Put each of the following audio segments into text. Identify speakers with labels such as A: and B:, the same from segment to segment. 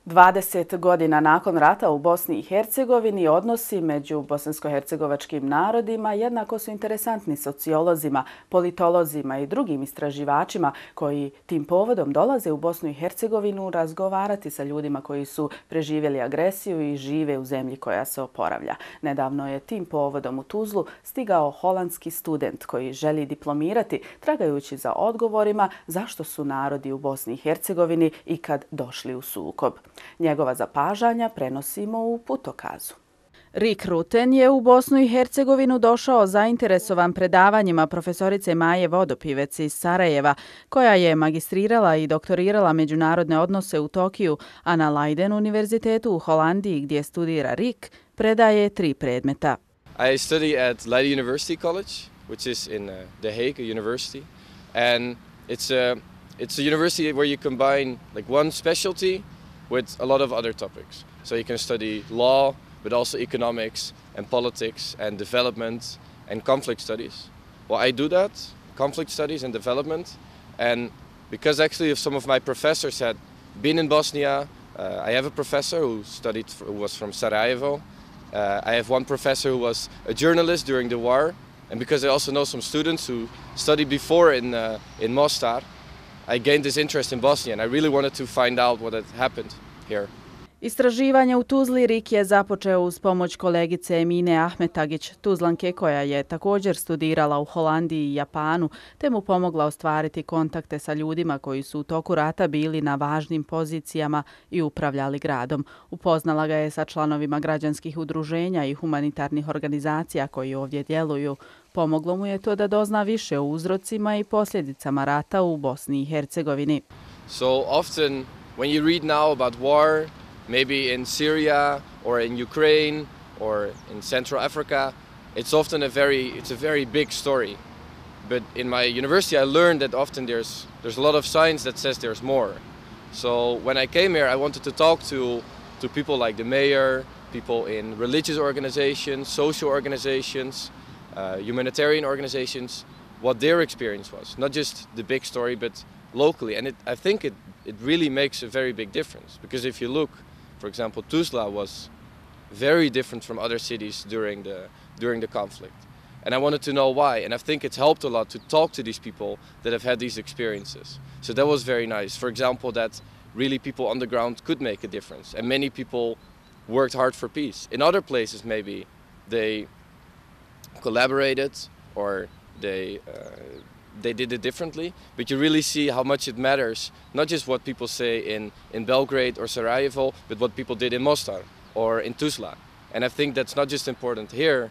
A: 20 godina nakon rata u Bosni i Hercegovini odnosi među bosansko-hercegovačkim narodima jednako su interesantni sociolozima, politolozima i drugim istraživačima koji tim povodom dolaze u Bosnu i Hercegovinu razgovarati sa ljudima koji su preživjeli agresiju i žive u zemlji koja se oporavlja. Nedavno je tim povodom u Tuzlu stigao holandski student koji želi diplomirati tragajući za odgovorima zašto su narodi u Bosni i Hercegovini ikad došli u sukob. Njegova zapažanja prenosimo u Putokazu. Rik Rutten je u Bosnu i Hercegovinu došao zainteresovan predavanjima profesorice Maje Vodopivec iz Sarajeva, koja je magistrirala i doktorirala međunarodne odnose u Tokiju, a na Leiden Universitetu u Holandiji, gdje studira Rik, predaje 3 predmeta.
B: I study at Leiden University College, which is in the Hague University, and it's a university where you combine like one specialty with a lot of other topics. So you can study law, but also economics and politics and development and conflict studies. Well, I do that, conflict studies and development, and because actually of some of my professors had been in Bosnia, I have a professor who was from Sarajevo. I have one professor who was a journalist during the war, and because I also know some students who studied before in Mostar, I gained this interest in Bosnia and I really wanted to find out what had happened here.
A: Istraživanje u Tuzli Rik je započeo uz pomoć kolegice Emine Ahmetović, Tuzlanke koja je također studirala u Holandiji i Japanu, te mu pomogla ostvariti kontakte sa ljudima koji su u toku rata bili na važnim pozicijama i upravljali gradom. Upoznala ga je sa članovima građanskih udruženja i humanitarnih organizacija koji ovdje djeluju. Pomoglo mu je to da dozna više o uzrocima i posljedicama rata u Bosni i Hercegovini.
B: So often when you read now about war, maybe in Syria or in Ukraine or in Central Africa, it's often a very big story. But in my university I learned that often there's a lot of science that says there's more. So when I came here I wanted to talk to people like the mayor, people in religious organizations, social organizations, humanitarian organizations, what their experience was. Not just the big story, but locally. And I think it really makes a very big difference. Because if you look, for example, Tuzla was very different from other cities during the conflict. And I wanted to know why. And I think it's helped a lot to talk to these people that have had these experiences. So that was very nice. For example, that really people on the ground could make a difference. And many people worked hard for peace. In other places, maybe they collaborated or they did it differently, but you really see how much it matters, not just what people say in Belgrade or Sarajevo, but what people did in Mostar or in Tuzla. And I think that's not just important here,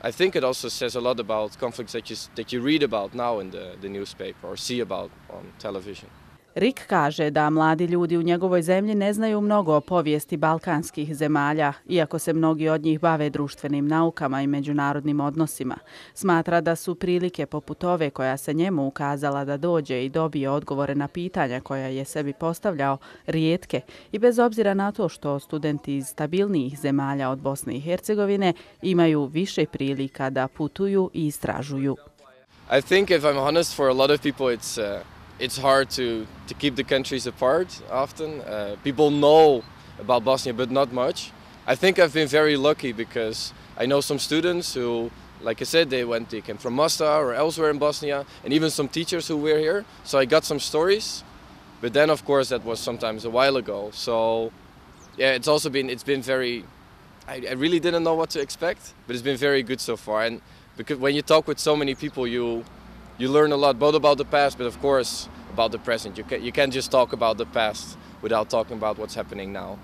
B: I think it also says a lot about conflicts that you read about now in the newspaper or see about on television.
A: Rik kaže da mladi ljudi u njegovoj zemlji ne znaju mnogo o povijesti balkanskih zemalja, iako se mnogi od njih bave društvenim naukama i međunarodnim odnosima. Smatra da su prilike poput ove koja se njemu ukazala da dođe i dobije odgovore na pitanja koja je sebi postavljao rijetke i bez obzira na to što studenti iz stabilnijih zemalja od Bosne i Hercegovine imaju više prilika da putuju i istražuju.
B: I think if I'm honest, for a lot of people it's hard to keep the countries apart often. People know about Bosnia, but not much. I think I've been very lucky because I know some students who, like I said, they came from Mostar or elsewhere in Bosnia, and even some teachers who were here. So I got some stories, but then of course that was sometimes a while ago. So yeah, it's been very, I really didn't know what to expect, but it's been very good so far. And because when you talk with so many people, you learn a lot, both about the past, but of course about the present. You can't just talk about the past without talking about what's happening now.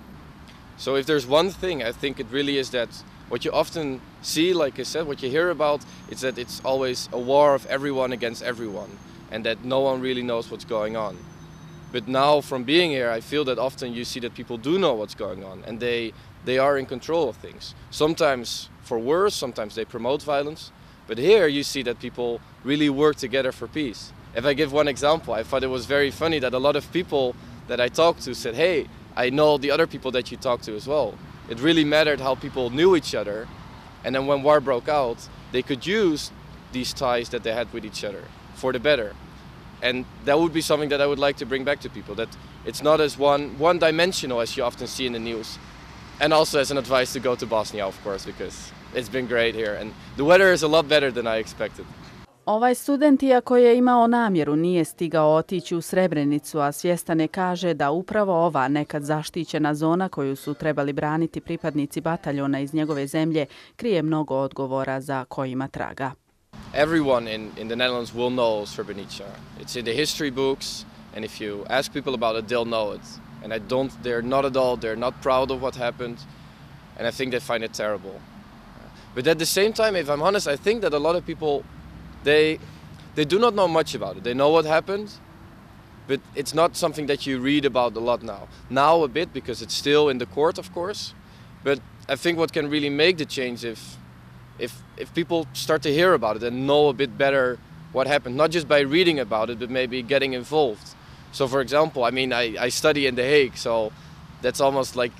B: So if there's one thing, I think it really is that what you often see, like I said, what you hear about, is that it's always a war of everyone against everyone, and that no one really knows what's going on. But now, from being here, I feel that often you see that people do know what's going on, and they are in control of things. Sometimes for worse, sometimes they promote violence. But here you see that people really work together for peace. If I give one example, I thought it was very funny that a lot of people that I talked to said, hey, I know the other people that you talk to as well. It really mattered how people knew each other. And then when war broke out, they could use these ties that they had with each other for the better. And that would be something that I would like to bring back to people, that it's not as one-dimensional as you often see in the news. And also as an advice to go to Bosnia, of course, because it's been great here. And the weather is a lot better than I expected.
A: Ovaj student, iako je imao namjeru, nije stigao otići u Srebrenicu, a svjestan je, kaže, da upravo ova nekad zaštićena zona koju su trebali braniti pripadnici bataljona iz njegove zemlje krije mnogo odgovora za kojima traga.
B: Everyone in the Netherlands will know Srebrenica. It's in the history books, and if you ask people about it, they'll know it. And they're not at all, they're not proud of what happened, and I think they find it terrible. But at the same time, if I'm honest, I think that a lot of people, they do not know much about it. They know what happened, but it's not something that you read about a lot now. Now a bit, because it's still in the court, of course. But I think what can really make the change if people start to hear about it and know a bit better what happened, not just by reading about it, but maybe getting involved. So for example, I mean, I study in The Hague, so that's almost like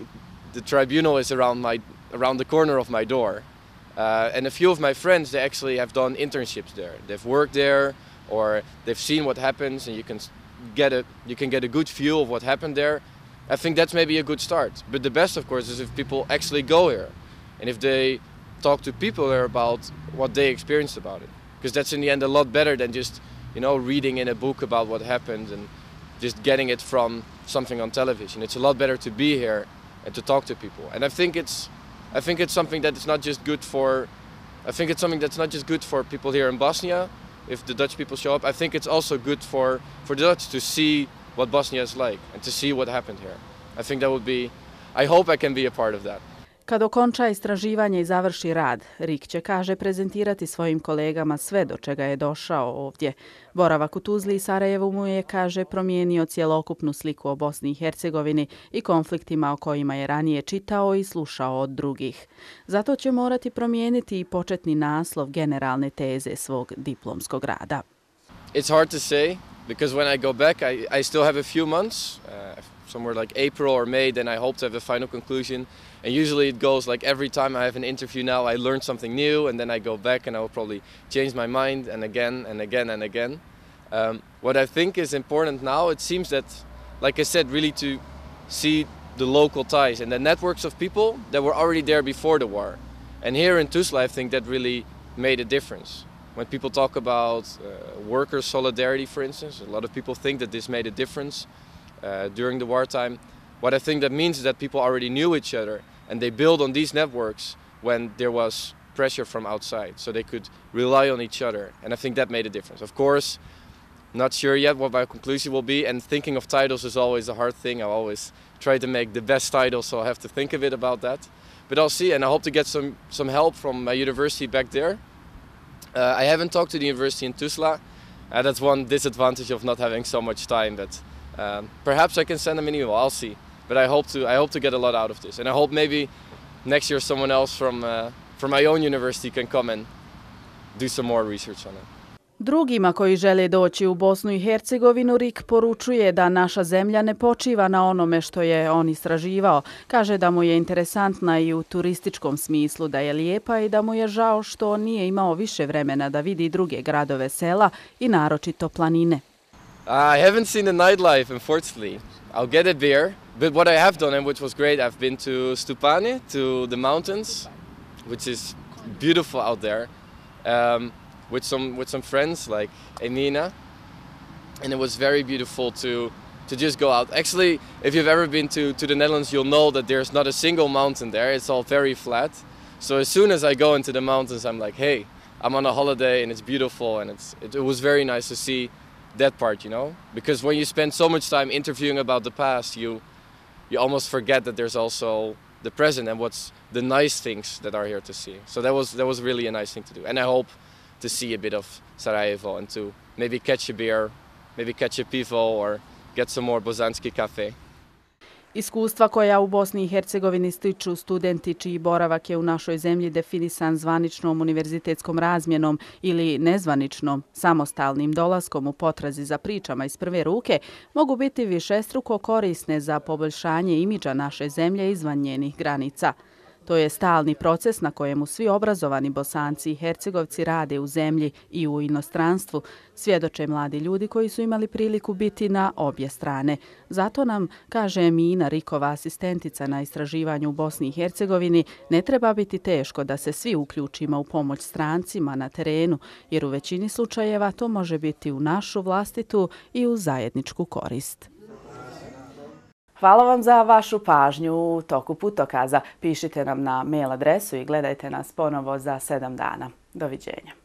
B: the tribunal is around the corner of my door. And a few of my friends, they actually have done internships there. They've worked there, or they've seen what happens, and you can get a good feel of what happened there. I think that's maybe a good start. But the best, of course, is if people actually go here, and if they talk to people there about what they experienced about it, because that's in the end a lot better than just, you know, reading in a book about what happened and just getting it from something on television. It's a lot better to be here and to talk to people. And I think it's something that is not just good for. I think it's something that's not just good for people here in Bosnia, if the Dutch people show up. I think it's also good for the Dutch to see what Bosnia is like and to see what happened here. I think that would be. I hope I can be a part of that.
A: Kad okonča istraživanje i završi rad, Rik će, kaže, prezentirati svojim kolegama sve do čega je došao ovdje. Boravak u Tuzli i Sarajevu mu je, kaže, promijenio cjelokupnu sliku o Bosni i Hercegovini i konfliktima o kojima je ranije čitao i slušao od drugih. Zato će morati promijeniti i početni naslov generalne teze svog diplomskog rada.
B: It's hard to say, because when I go back, I still have a few months, somewhere like April or May, then I hope to have a final conclusion. And usually it goes like every time I have an interview now, I learn something new, and then I go back and I will probably change my mind, and again and again and again. What I think is important now, it seems that, like I said, really to see the local ties and the networks of people that were already there before the war. And here in Tuzla, I think that really made a difference. When people talk about worker solidarity, for instance, a lot of people think that this made a difference during the wartime. What I think that means is that people already knew each other, and they built on these networks when there was pressure from outside, so they could rely on each other. And I think that made a difference. Of course, not sure yet what my conclusion will be, and thinking of titles is always a hard thing. I always try to make the best title, so I have to think a bit about that. But I'll see, and I hope to get some help from my university back there. I haven't talked to the university in Tuzla. That's one disadvantage of not having so much time, but perhaps I can send them an email, I'll see. But I hope to get a lot out of this, and I hope maybe next year someone else from my own university can come and do some more research on it.
A: Drugima koji žele doći u Bosnu i Hercegovinu, Rik poručuje da naša zemlja ne počiva na onome što je on istraživao. Kaže da mu je interesantna i u turističkom smislu, da je lijepa i da mu je žao što nije imao više vremena da vidi druge gradove, sela i naročito planine.
B: I haven't seen the nightlife, unfortunately. I'll get a beer, but what I have done, and which was great, I've been to Stupane, to the mountains, which is beautiful out there, with some friends like Emina, and it was very beautiful to just go out. Actually, if you've ever been to the Netherlands, you'll know that there's not a single mountain there. It's all very flat. So as soon as I go into the mountains, I'm like, hey, I'm on a holiday and it's beautiful, and it was very nice to see that part, you know, because when you spend so much time interviewing about the past, you almost forget that there's also the present and what's the nice things that are here to see. So that was really a nice thing to do, and I hope to see a bit of Sarajevo and to maybe catch a beer, maybe catch a pivo or get some more bosanski cafe.
A: Iskustva koja u Bosni i Hercegovini stiču studenti čiji boravak je u našoj zemlji definisan zvaničnom univerzitetskom razmjenom ili nezvaničnom, samostalnim dolaskom u potrazi za pričama iz prve ruke, mogu biti višestruko korisne za poboljšanje imidža naše zemlje izvan njenih granica. To je stalni proces na kojemu svi obrazovani Bosanci i Hercegovci rade u zemlji i u inostranstvu, svjedoče mladi ljudi koji su imali priliku biti na obje strane. Zato nam, kaže Emina, Rikova asistentica na istraživanju u Bosni i Hercegovini, ne treba biti teško da se svi uključimo u pomoć strancima na terenu, jer u većini slučajeva to može biti u našu vlastitu i u zajedničku korist. Hvala vam za vašu pažnju u toku Putokaza. Pišite nam na mail adresu i gledajte nas ponovo za 7 dana. Doviđenja.